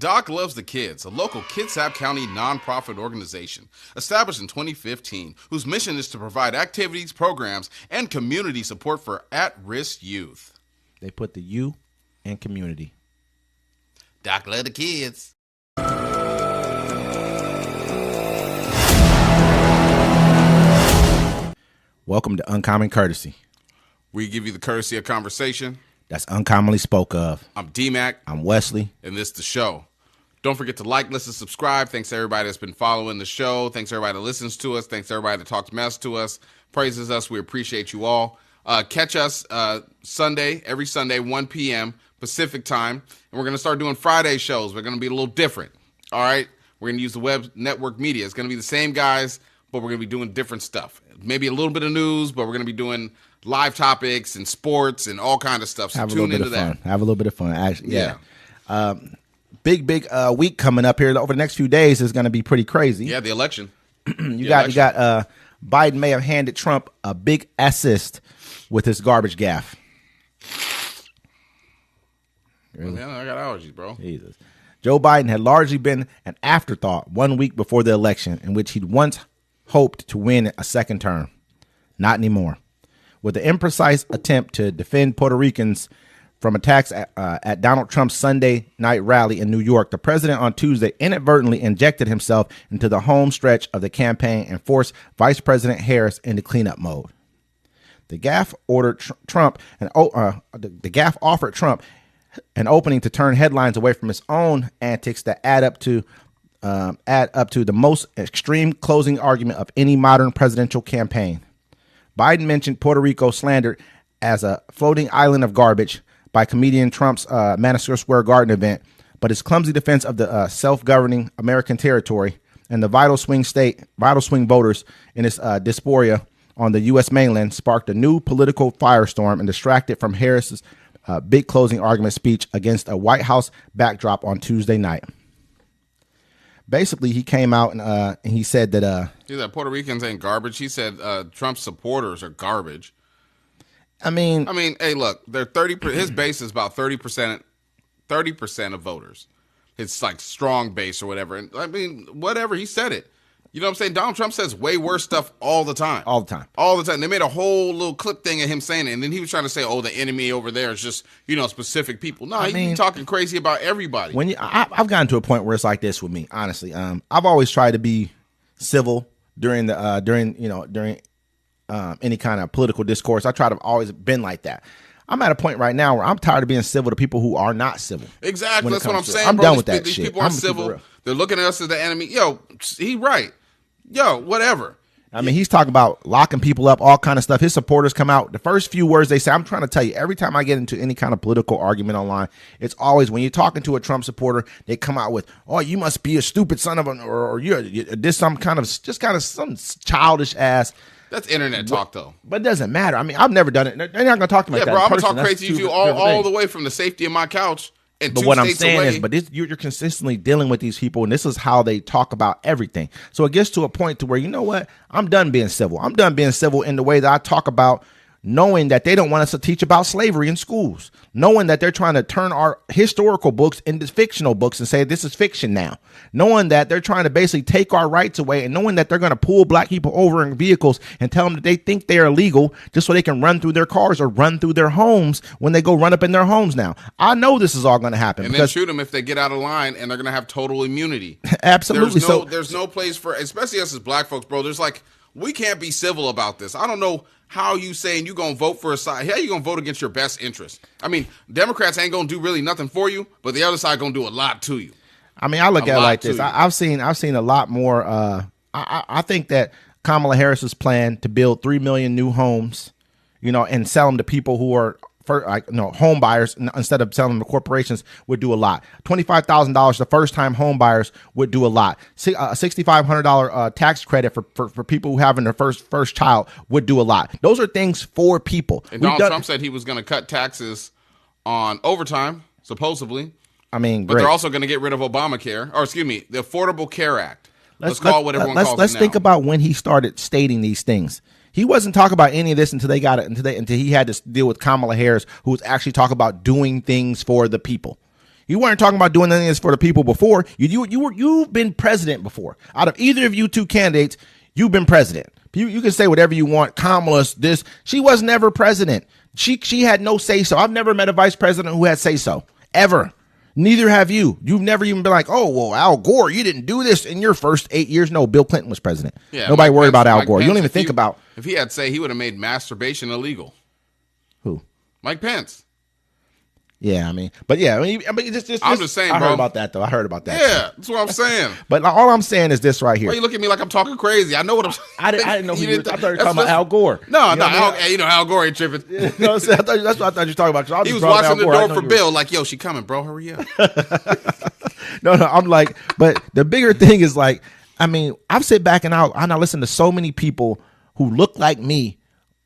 Doc Loves the Kids, a local Kitsap County nonprofit organization established in 2015, whose mission is to provide activities, programs, and community support for at-risk youth. They put the U in community. Doc Loves the Kids. Welcome to Uncommon Courtesy. We give you the courtesy of conversation that's uncommonly spoke of. I'm D-Mac. I'm Wesley. And this is the show. Don't forget to like, listen, subscribe. Thanks to everybody that's been following the show. Thanks to everybody that listens to us. Thanks to everybody that talks mess to us, praises us. We appreciate you all. Catch us every Sunday, 1 p.m. Pacific time. And we're going to start doing Friday shows. We're going to be a little different. All right? We're going to use the web network media. It's going to be the same guys, but we're going to be doing different stuff. Maybe a little bit of news, but we're going to be doing live topics and sports and all kind of stuff. So tune into that. Have a little bit of fun. Actually, yeah. Big week coming up here. Over the next few days is going to be pretty crazy. Yeah, the election. You got Biden may have handed Trump a big assist with his garbage gaffe. Really? Man, I got allergies, bro. Jesus. Joe Biden had largely been an afterthought 1 week before the election, in which he'd once hoped to win a second term. Not anymore. With the imprecise attempt to defend Puerto Ricans from attacks at Donald Trump's Sunday night rally in New York, the president on Tuesday inadvertently injected himself into the home stretch of the campaign and forced Vice President Harris into cleanup mode. The gaffe offered Trump an opening to turn headlines away from his own antics that add up to the most extreme closing argument of any modern presidential campaign. Biden mentioned Puerto Rico slandered as a floating island of garbage by comedian Trump's Madison Square Garden event, but his clumsy defense of the self-governing American territory and the vital swing voters in its diaspora on the U.S. mainland sparked a new political firestorm and distracted from Harris's big closing argument speech against a White House backdrop on Tuesday night. Basically, he came out and he said that Puerto Ricans ain't garbage. He said Trump's supporters are garbage. I mean, hey, look, they're 30%. His base is about 30% of voters. It's like strong base or whatever. And I mean, whatever, he said it. You know what I'm saying? Donald Trump says way worse stuff all the time. All the time. All the time. They made a whole little clip thing of him saying it, and then he was trying to say, "Oh, the enemy over there is just specific people." No, he's talking crazy about everybody. I've gotten to a point where it's like this with me, honestly. I've always tried to be civil during any kind of political discourse. I try to always been like that. I'm at a point right now where I'm tired of being civil to people who are not civil. Exactly. That's what I'm saying. I'm done with that these shit. People aren't civil. They're looking at us as the enemy. Yo, he right. Yo, whatever. I mean, he's talking about locking people up, all kind of stuff. His supporters come out. The first few words they say, I'm trying to tell you, every time I get into any kind of political argument online, it's always when you're talking to a Trump supporter, they come out with, "Oh, you must be a stupid son of a," or you're this some childish ass. That's internet talk, though. But it doesn't matter. I mean, I've never done it. They're not going to talk to me like that. Yeah, bro, I'm going to talk crazy to you all the way from the safety of my couch. But what I'm saying is, you're consistently dealing with these people, and this is how they talk about everything. So it gets to a point to where, you know what? I'm done being civil. I'm done being civil in the way that I talk about knowing that they don't want us to teach about slavery in schools, knowing that they're trying to turn our historical books into fictional books and say this is fiction now, knowing that they're trying to basically take our rights away, and knowing that they're going to pull black people over in vehicles and tell them that they think they are illegal just so they can run through their cars or run through their homes when they go run up in their homes now. I know this is all going to happen. And then shoot them if they get out of line, and they're going to have total immunity. Absolutely. There's no place for, especially us as black folks, bro. There's we can't be civil about this. I don't know how you saying you going to vote for a side. How you going to vote against your best interest? I mean, Democrats ain't going to do really nothing for you, but the other side going to do a lot to you. I mean, I look at it like this. I've seen a lot more. I think that Kamala Harris's plan to build 3 million new homes, and sell them to people who are home buyers instead of selling them to corporations would do a lot. $25,000 to first-time home buyers would do a lot. A $6,500 tax credit for people who having their first child would do a lot. Those are things for people. And Donald Trump said he was going to cut taxes on overtime, supposedly. I mean, but they're also going to get rid of Obamacare, or excuse me, the Affordable Care Act. Let's call it what everyone calls it now. Let's think about when he started stating these things. He wasn't talking about any of this until he had to deal with Kamala Harris, who was actually talking about doing things for the people. You weren't talking about doing anything for the people before. You've been president before. Out of either of you two candidates, you've been president. You can say whatever you want. Kamala's this. She was never president. She had no say so. I've never met a vice president who had say so ever. Neither have you. You've never even been like, oh, well, Al Gore, you didn't do this in your first 8 years. No, Bill Clinton was president. Yeah, nobody worried about Al Gore. You don't even think about. If he had say, he would have made masturbation illegal. Who? Mike Pence. Yeah, I mean, I'm just saying, bro. I heard about that, though. I heard about that. Yeah, that's what I'm saying. But all I'm saying is this right here. Why you look at me like I'm talking crazy? I know what I'm saying. I didn't know who you were. I thought you were talking about Al Gore. No, Al Gore ain't tripping. You know what I'm saying? That's what I thought you were talking about. He was watching the door for Bill like, yo, she coming, bro. Hurry up. No, I'm like, but the bigger thing is like, I mean, I've sit back and I listen to so many people who look like me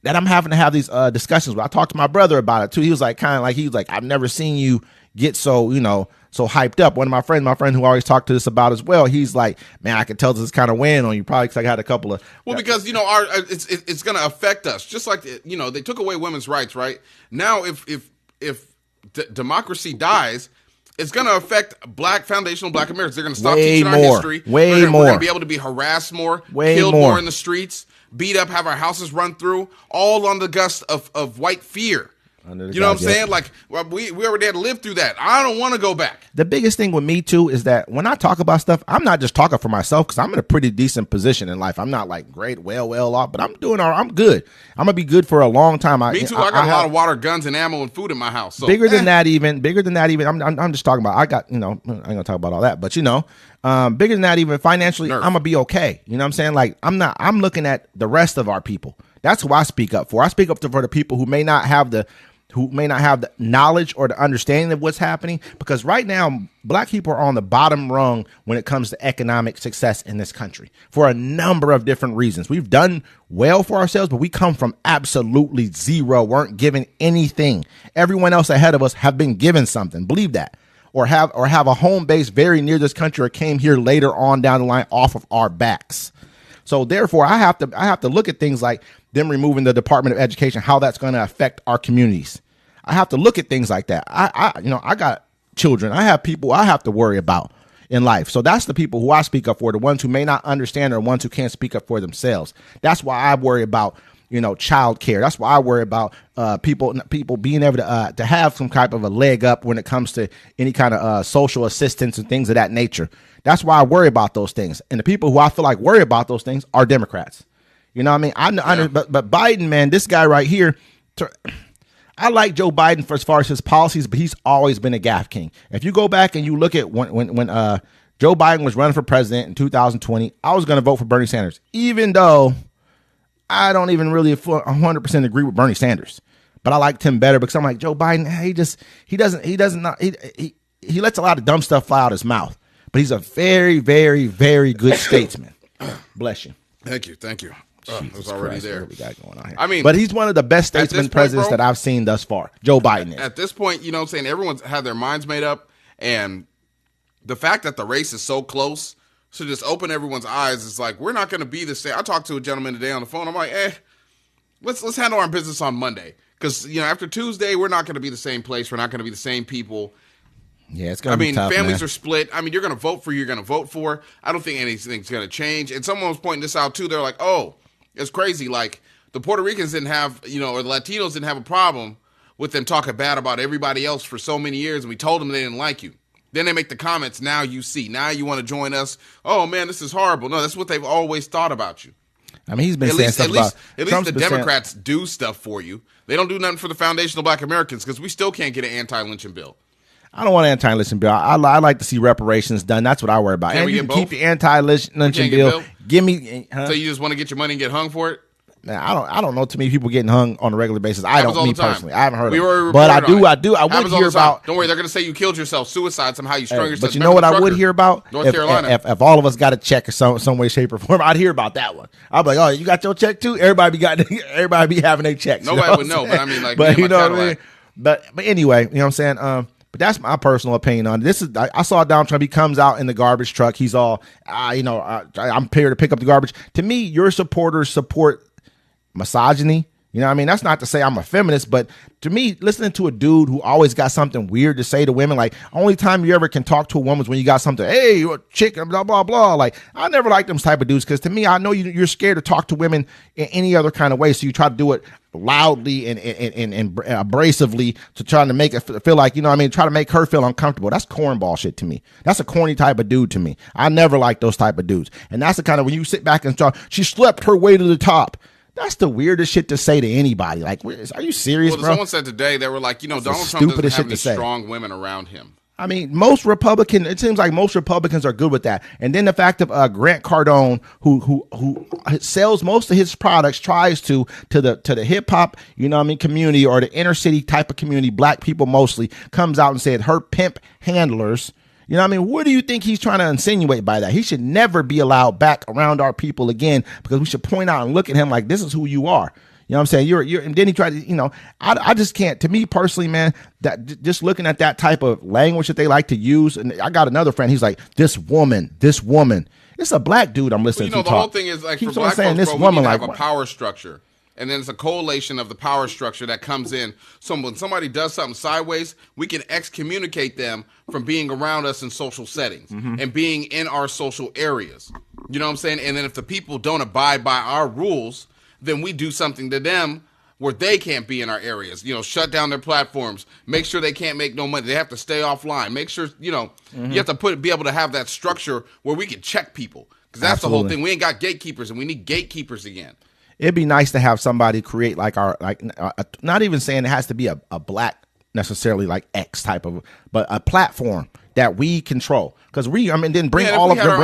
that I'm having to have these discussions with. I talked to my brother about it too. He was like, I've never seen you get so hyped up. One of my friend who always talked to us about as well, he's like, man, I can tell this is kind of weighing on you, probably because I had a couple of. Well, because it's going to affect us, just like they took away women's rights, right? Now, if democracy dies, it's going to affect foundational black Americans. They're going to stop teaching our history. We're going to be able to be harassed more, killed more in the streets, beat up, have our houses run through, all on the gust of white fear. You know what I'm saying? Like, we already had to live through that. I don't want to go back. The biggest thing with me, too, is that when I talk about stuff, I'm not just talking for myself because I'm in a pretty decent position in life. I'm not like great, well off, but I'm good. I'm going to be good for a long time. Me too. I got a lot of water, guns, and ammo and food in my house. So. Bigger than that even. I'm just talking about, I ain't going to talk about all that, but bigger than that even financially, I'm going to be okay. You know what I'm saying? Like, I'm looking at the rest of our people. That's who I speak up for. I speak up for the people who may not have the knowledge or the understanding of what's happening, because right now black people are on the bottom rung when it comes to economic success in this country for a number of different reasons. We've done well for ourselves, but we come from absolutely zero, weren't given anything. Everyone else ahead of us have been given something. Believe that. Or have a home base very near this country or came here later on down the line off of our backs. So therefore, I have to look at things like them removing the Department of Education, how that's going to affect our communities. I have to look at things like that. I got children. I have people I have to worry about in life. So that's the people who I speak up for, the ones who may not understand or the ones who can't speak up for themselves. That's why I worry about, child care. That's why I worry about people being able to have some type of a leg up when it comes to any kind of social assistance and things of that nature. That's why I worry about those things. And the people who I feel like worry about those things are Democrats. You know what I mean? But Biden, man, this guy right here, I like Joe Biden for as far as his policies, but he's always been a gaffe king. If you go back and you look at when Joe Biden was running for president in 2020, I was going to vote for Bernie Sanders, even though I don't even really 100% agree with Bernie Sanders. But I liked him better because I'm like, Joe Biden, he lets a lot of dumb stuff fly out his mouth, but he's a very, very, very good statesman. Bless you. Thank you. It was already Christ, there. What we got going on here? I mean, but he's one of the best statesman presidents that I've seen thus far. Joe Biden is. At this point, you know what I'm saying? Everyone's had their minds made up. And the fact that the race is so close should just open everyone's eyes. It's like, we're not going to be the same. I talked to a gentleman today on the phone. I'm like, let's handle our business on Monday. Because, after Tuesday, we're not going to be the same place. We're not going to be the same people. Yeah, it's going to be tough, families man. are split. You're going to vote for who you're going to vote for. I don't think anything's going to change. And someone was pointing this out, too. They're like, oh, it's crazy. Like, the Puerto Ricans didn't have, or the Latinos didn't have a problem with them talking bad about everybody else for so many years, and we told them they didn't like you. Then they make the comments, now you see. Now you want to join us. Oh, man, this is horrible. No, that's what they've always thought about you. I mean, he's been saying stuff about... At least the Democrats do stuff for you. They don't do nothing for the foundational black Americans because we still can't get an anti-lynching bill. I don't want an anti-lynching bill. I like to see reparations done. That's what I worry about. Can and we you get can both? keep the anti-lynching bill. Give me... So you just want to get your money and get hung for it? Man, I don't know too many people getting hung on a regular basis. I don't, me personally. I haven't heard of it. But I would hear about... Don't worry, they're going to say you killed yourself, suicide, somehow you strung yourself. But you know what I would hear about? North Carolina. If all of us got a check or some way, shape, or form, I'd hear about that one. I'd be like, oh, you got your check too? Everybody be having their checks. Nobody would know, but I mean, like, but you know what I mean? But anyway, you know what I'm saying? But that's my personal opinion on it. This is, I saw Donald Trump. He comes out in the garbage truck. He's all, I'm here to pick up the garbage. To me, your supporters support misogyny, You know what I mean? That's not to say I'm a feminist, but to me, listening to a dude who always got something weird to say to women, like only time you ever can talk to a woman is when you got something, hey, you're a chick, blah, blah, blah. Like I never liked them type of dudes because to me, I know you're scared to talk to women in any other kind of way. So you try to do it loudly and abrasively to try to make it feel like, you know what I mean, try to make her feel uncomfortable. That's cornball shit to me. That's a corny type of dude to me. I never liked those type of dudes. And that's the kind of when you sit back and talk, she slept her way to the top. That's the weirdest shit to say to anybody. Like, are you serious, bro? Someone said today, they were like, Donald Trump doesn't have any strong women around him. I mean, it seems like most Republicans are good with that. And then the fact of Grant Cardone, who sells most of his products, tries to the hip hop, community or the inner city type of community, black people mostly, comes out and said her pimp handlers. You know what I mean? What do you think he's trying to insinuate by that? He should never be allowed back around our people again because we should point out and look at him like this is who you are. You know what I'm saying? You're, and then he tried to, I just can't, to me personally, man, that just looking at that type of language that they like to use. And I got another friend, he's like, this woman. It's a black dude I'm listening to. The whole thing is like, for black folks, this woman, we need to have a power structure. And then it's a collation of the power structure that comes in. So when somebody does something sideways, we can excommunicate them from being around us in social settings and being in our social areas. You know what I'm saying? And then if the people don't abide by our rules, then we do something to them where they can't be in our areas. Shut down their platforms. Make sure they can't make no money. They have to stay offline. Make sure, you have to be able to have that structure where we can check people. Because that's the whole thing. We ain't got gatekeepers, and we need gatekeepers again. It'd be nice to have somebody create not even saying it has to be a black necessarily like X type of, but a platform that we control. Because then bring all of them,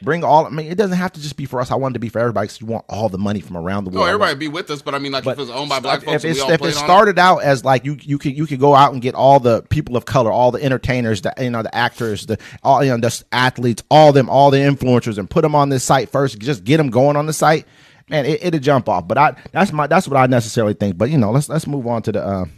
bring all. I mean, it doesn't have to just be for us. I want it to be for everybody because you want all the money from around the world. No, everybody be with us, but I mean, like if it's owned by black folks, if it started out as like you could go out and get all the people of color, all the entertainers, the actors, the athletes, all the influencers, and put them on this site first. Just get them going on the site. Man, it'll jump off, but that's what I necessarily think. But let's move on to the